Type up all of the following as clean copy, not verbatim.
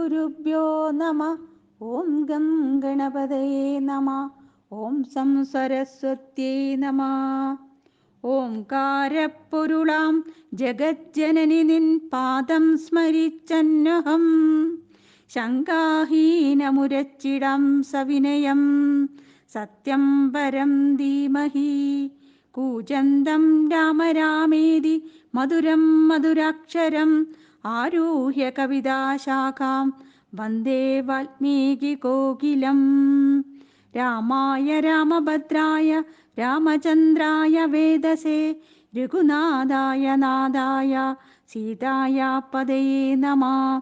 ഗുരുഭ്യോ നമ. ഓം ഗം ഗണപതയേ നമ. ഓം സം സരസ്വത്യൈ നമ. ഓംകാരപ്പൊരുളാം ജഗജ്ജനനി നിൻ പാദം സ്മരിച്ചന്നഹം ശങ്കാഹീനമുരച്ചിടം സവിനയം സത്യം പരം ധീമഹി. കൂജന്തം രാമ രാമേതി മധുരം മധുരാക്ഷരം ആരുഹ്യ കവിതാശാഖാം വന്ദേ വാൽമീകി കോകിലം. രാമായ രാമഭദ്രായ രാമചന്ദ്രായ വേദസേ രഘുനാഥായ നാഥായ സീതായ പദയേ നമഃ.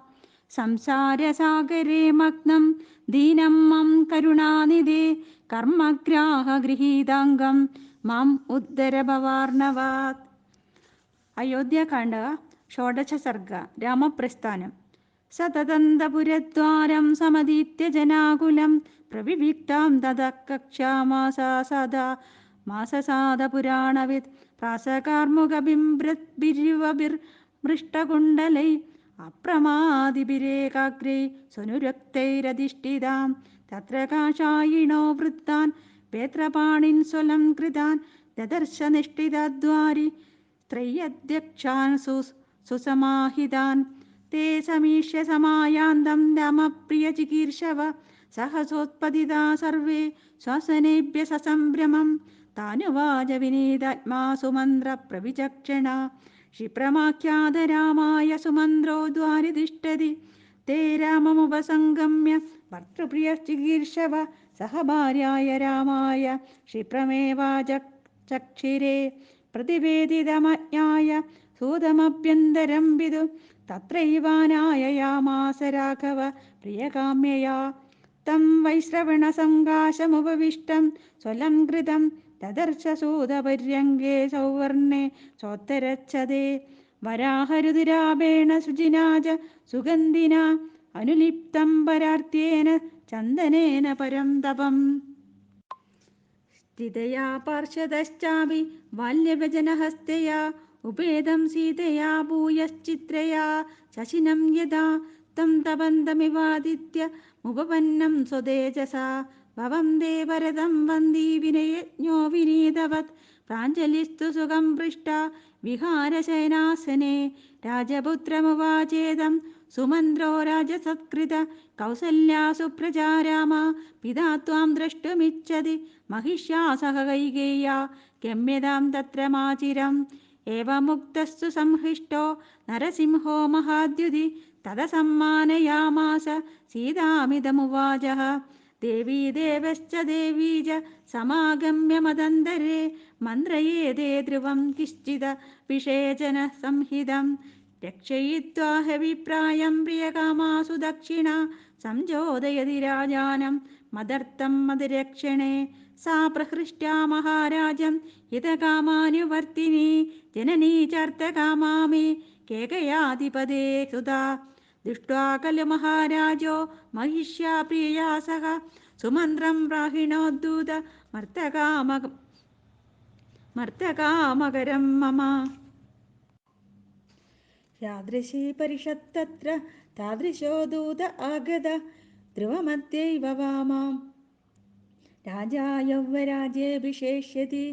സംസാരസാഗരേ മഗ്നം ദീനം മം കരുണാനിധേ കർമ്മഗ്രാഹഗൃഹീതാംഗം മാം ഉദ്ധര ഭവാർണവാത്. അയോധ്യാകാണ്ഡ ഷോഡശ സർഗ. രാമപ്രസ്ഥാനം. സതതന്തപുരദ്വാരം സമതീത്യ ജനാകുലം പ്രവിവിക്താം തതഃ കക്ഷ്യാമാസാദ പുരാണവിത് പ്രാസകാർമുകബിംബിർവിർമൃഷ്ടകുണ്ടലൈ അപ്രമാദിഭിരേകാഗ്രൈ സ്വനുരക്തൈരധിഷ്ഠിതാം തത്ര കാഷായിണോ വൃത്താൻ വേത്രപാണിൻ സ്വലംകൃതാൻ ദദർശ നിഷ്ഠിതദ്വാരി ത്രയ്യധ്യക്ഷാൻ സുസമാഹിതാൻ. തേ സമീക്ഷ്യ സമായാന്തം രാമപ്രിയചികീർഷവ സഹസോത്പതിതാ സർവേ ശ്വസനേഭ്യ സസംഭ്രമം. താനുവാച വിനീതാത്മാ സുമന്ത്രഃ പ്രവിചക്ഷണ ക്ഷിപ്രമാഖ്യാത രാമായ സുമന്ത്രോ ദ്വാരി തിഷ്ഠതി. തേ രാമമുപസംഗമ്യ ഭർതൃപ്രിയചികീർഷവ സഹ ഭാര്യായ രാമായ ക്ഷിപ്രമേവാചക്ഷിരേ പ്രതിവേദിതമജ്ഞായ സൂതമഭ്യന്തരം വിദു. തത്രൈവാനായയാമാസ രാഘവ പ്രിയകാമ്യയാ തം വൈശ്രവണസങ്കാശമുപവിഷ്ടം സ്വലംകൃതം ദദർശ സൂതപര്യങ്കേ സൗവർണേ സോത്തരച്ഛതേ. വരാഹരുതിരാഭേണ ശുചിനാ ച സുഗന്ധിനാ അനുലിപ്തം പരാർത്തേന ചന്ദനേന പരം തപം. സ്ഥിതയാ പാർശ്വതശ്ചാപി വാല്യവചനഹസ്തയാ ഉപേദം സീതയാ ഭൂയശ്ചിത്രയാ ശശിനം യഥാ തം തപന്തമിവാദിത്യ മുപപന്നം സ്വതേജസാ. ഭവന്തേ വരദം വന്ദീ വിനയജ്ഞോ വിനീതവത് പ്രാഞ്ജലിസ്തു സുഖം പൃഷ്ടാ വിഹാരശയനാസനെ. രാജപുത്രമുവാചേദം സുമന്ത്രോ രാജസത്കൃത കൗസല്യാ സുപ്രജാ രാമ പിതാ ത്വാം ദ്രഷ്ടുമിച്ഛതി महिष्या सह कैकेय्या गम्यतां तत्र माचिरम्. एवमुक्तस्तु संहृष्टो नरसिंहो महाद्युति तद सम्मानयामास सीतामिदमुवाचः. देवी देवश्च देवी च समागम्य मदन्तरे मन्त्रयेते ध्रुवं किश्चिद विषेचन संहितं. रक्षयित्वा हविप्रायं प्रियकामासु दक्षिणा संचोदयति राजानं मदर्थं मदरक्षणे. सा प्रहृष्ट्या महाराजं हितकामानुवर्तिनी जननी चार्थकामा मे केकयाधिपदे सुधा. दृष्ट्वा खलु महाराजो महिष्या प्रियया सह सुमन्त्रं प्राहिणोद्धूत मर्तकामकरं मम. यादृशी परिषत्तत्र तादृशो दूत आगत ध्रुवमध्यैव वामाम्. राजा यौवराज्येऽभिषेष्यति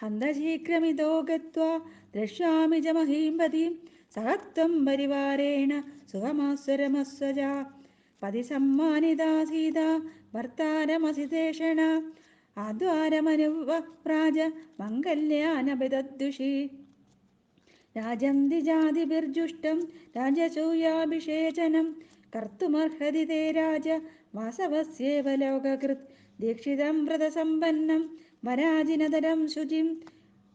हन्तशीघ्रमितो गत्वा द्रक्ष्यामि च महीपतिं सह त्वं परिवारेण सुखमास्वरमस्वजा. पतिसम्मानिता सीता भर्तारमसितेषणा आद्वारमनुव्राज मङ्गल्यानभिदद्दुषी. राजं द्विजातिभिर्जुष्टं राजसूयाभिषेचनं कर्तुमर्हति ते राज वासवस्येव लोककृत्. दीक्षितं व्रतसम्पन्नं वराजिनतरं शुचिं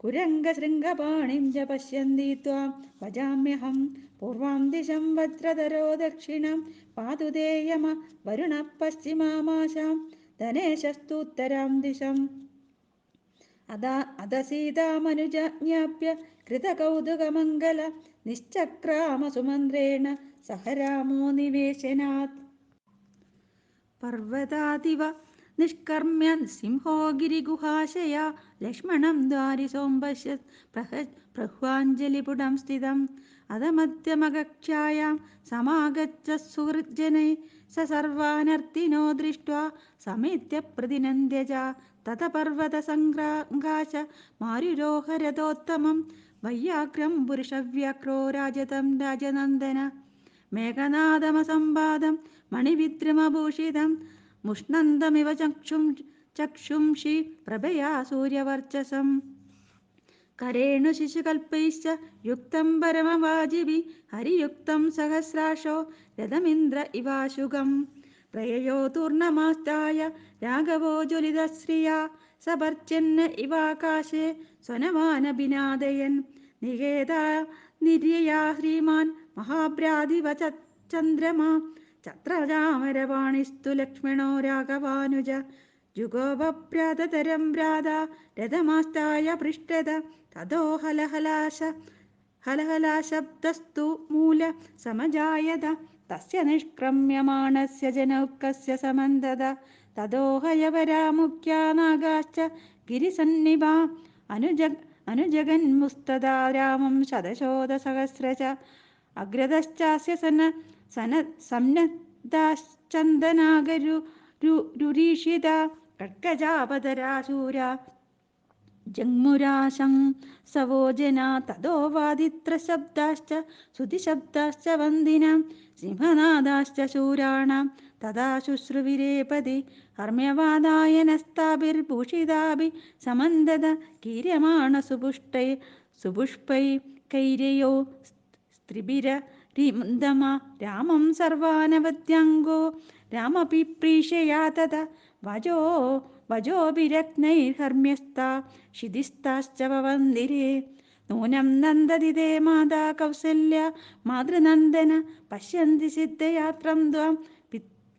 कुरङ्गशृङ्गपाणिं च पश्यन्ति त्वां भजाम्यहं. पूर्वां दिशं वज्रधरो दक्षिणं पातु ते यम वरुणः पश्चिमामाशां धनेशस्तुत्तरां दिशम्. अद सीतामनुजाज्ञाप्य कृतकौतुकमङ्गल निश्चक्राम सुमन्त्रेण सह रामो निवेशनात्. पर्वतादिव നിഷ്കർമ്മ്യ സിംഹോ ഗിരിഗുഹാശയ ലക്ഷ്മണം ദ്വാരിസോം പശ്യത് പ്രഹ്വാഞ്ജലിപുടം സ്ഥിതം അധമധ്യമകക്ഷായാം സമാഗച്ഛ സുഹൃജ്ജനൈ സ സർവാനർത്തിനോ ദൃഷ്ട്വാ സമേത്യ പ്രതിനന്ദ്യ ച തത പർവതസംഘാശ മാരുരോഹരഥോത്തമം വയ്യാഗ്രം പുരുഷവ്യാക്രോ രാജതം രാജനന്ദന മേഘനാദമസമ്പാദം മണിവിദ്രുമഭൂഷിതം മുഷ്ണന്തമിവ ചക്ഷുംഷി പ്രഭയാ സൂര്യവർച്ചസം കരേണു ശിശുകൽപ്പൈശ്ച യുക്തം പരമവാജിഭിः ഹരിയുക്തം സഹസ്രാശോ രഥമിന്ദ്ര ഇവാശുകം പ്രയയോ തൂർണമാസ്തായ രാഘവോ ജ്വലിതശ്രിയാ സപർച്ചന്ന ഇവാകാശേ സ്വനമാനഭിനാദയൻ നികേതാ നിര്യയാ ശ്രീമാൻ മഹാഭ്രാതിവ ചന്ദ്രമാ ഛത്രചാമരപാണിസ്തു ലക്ഷ്മണോ രാഘവാനുജ ജുഗോപഭ്രാതതരം ഭ്രാത രഥമാസ്ഥായ പൃഷ്ഠത തതോ ഹലഹലാശബ്ദസ്തു മൂല സമജായത തസ്യ നിഷ്ക്രമ്യമാണസ്യ ജനൗകസ്യ സമന്തത തതോ ഹയവരാമുഖ്യാ നാഗാശ്ച ഗിരിസന്നിഭാ അനുജഗന്മുസ്തദാ രാമം ശതശോധസഹസ്രച അഗ്രതശ്ചാസ്യ സന്നദ്ധാശ്ചന്ദനാഗരുരീഷിത ഖഡ്ഗജാപതരാശൂര ജഗ്മുരാശം സവോ ജനാ തതോ വാദിത്രശബ്ദാശ്ച ശ്രുതിശബ്ദാശ്ച വന്ദിനാം സിംഹനാദാശ്ച ശൂരാണാം തഥാ ശുശ്രുവിരേപതി ഹർമ്യവാദായനസ്താഭിർഭൂഷിതാഭി സമന്തത കീര്യമാണ സുപുഷ്പൈ കൈരയോ സ്ത്രിഭിരരിന്ദമ രാമം സർവാനവദ്യംഗോ രാമപിപ്രീഷയാ തത വജോഭിരഗ്നൈർഹർമ്മ്യസ്താ ക്ഷിതിസ്താശ്ച വവന്ദിരേ നൂനം നന്ദതി തേ മാതാ കൗസല്യ മാതൃനന്ദന പശ്യന്തി സിദ്ധയാത്രം ത്വാം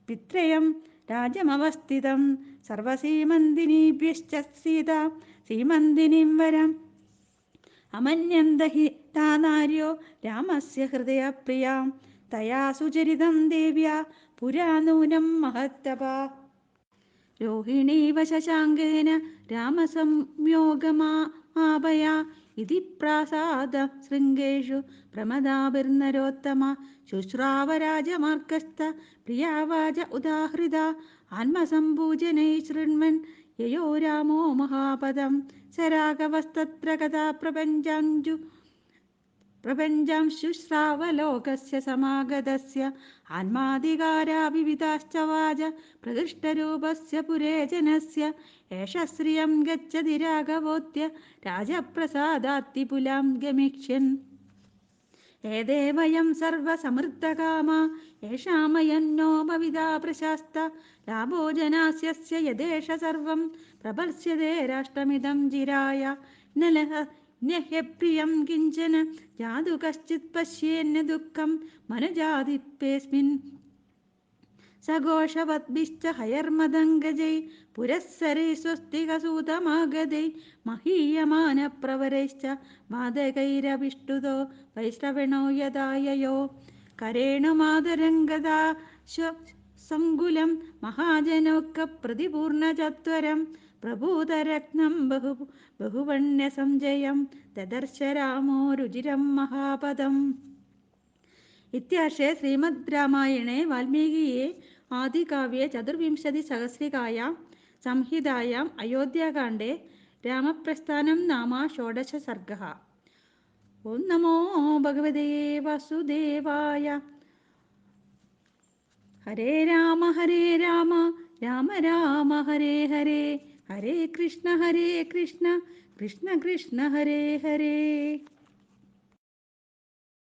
പിത്രയം രാജമവസ്ഥിതം സർവസീമന്തിനീഭ്യശ്ച സീതാ സീമന്തിനിം വരം അമന്യന്ത ഹി താ നാര്യോ രാമസ്യ ഹൃദയപ്രിയാം തയാ സുചരിതം ദേവ്യാ പുരാ നൂനം മഹത്തപാ രോഹിണീവ ശശാങ്കേന രാമസംയോഗമാപയാ ഇതി പ്രാസാദ ശൃംഗേഷു പ്രമദാഭിർനരോത്തമ ശുശ്രാവരാജമാർഗസ്ഥ പ്രിയാവാച ഉദാഹൃത ആത്മസംപൂജനൈ ശൃണ്വൻ യയോ രാമോ മഹാപദം സ രാഘവസ്തത്ര കഥാ പ്രപഞ്ചംശുശ്രാവലോകസ്യ സമാഗതസ്യ ആത്മാധികാരാവിവിധാശ്ച വാച പ്രകൃഷ്ടരൂപസ്യ പുരേജനസ്യ ഏഷ ശ്രിയം ഗച്ഛതി രാഘവോത്യ രാജപ്രസാദാത്തിപുലാം ഗമിക്ഷ്യൻ ഏതേ വയം സർവസമൃദ്ധകാമാ യേഷാമയന്നോ ഭവിതാ പ്രശാസ്ത ലാഭോ ജനാസ്യസ്യ യദേഷ സർവം പ്രപർശ്യതേ രാഷ്ട്രമിദം ചിരായ നഹ്യപ്രിയം കിഞ്ചന ജാതു കശ്ചിത് പശ്യേന്ന ദുഃഖം മനുജാതിപ്പേസ്മിൻ സഘോഷവദ്ഭിശ്ച ഹയർമദംഗജൈ പുരസ്സരൈ സ്വസ്തികസൂതമാഗതൈ മഹീയമാനപ്രവരൈശ്ച മാദകൈരവിഷ്ടുതോ വൈശ്രവണോ യദായയോ കരേണുമാതരംഗദാ സങ്കുലം മഹാജനോക്ക പ്രതിപൂർണചത്വരം പ്രഭൂതരത്നം ബഹുവണ്യസഞ്ജയം ദദർശ രാമോ രുചിരം മഹാപദം. ഇത്യാർഷേ ശ്രീമദ് രാമായണേ വാൽമീകിയെ ആദികാവ്യേ ചതുർവിംശതിസഹസ്രികായാം സംഹിതായാം അയോധ്യാകാണ്ഡേ രാമപ്രസ്ഥാനം നാമ ഷോഡശ സർഗഃ. ഓം നമോ ഭഗവതേ വാസുദേവായ. ഹരേ രാമ രാമ രാമ ഹരേ ഹരേ, ഹരേ കൃഷ്ണ കൃഷ്ണ കൃഷ്ണ ഹരേ ഹരേ.